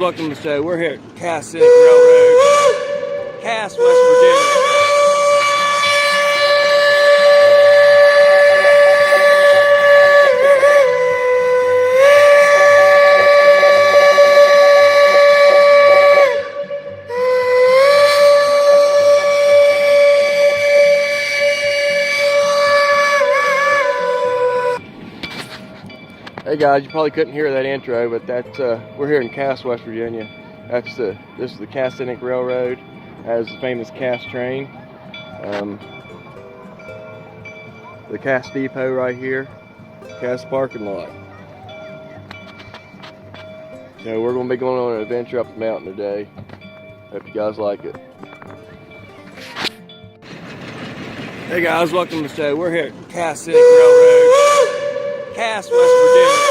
Welcome to the show. We're here at Scenic Railroad, Cass, West Virginia. Hey guys, you probably couldn't hear that intro, but that's we're here in Cass, West Virginia. This is the Scenic Railroad, as the famous Cass train. The Cass depot right here, Cass parking lot. So we're going to be going on an adventure up the mountain today. Hope you guys like it. Hey guys, welcome to the show. We're here at Scenic Railroad, Cass, West Virginia.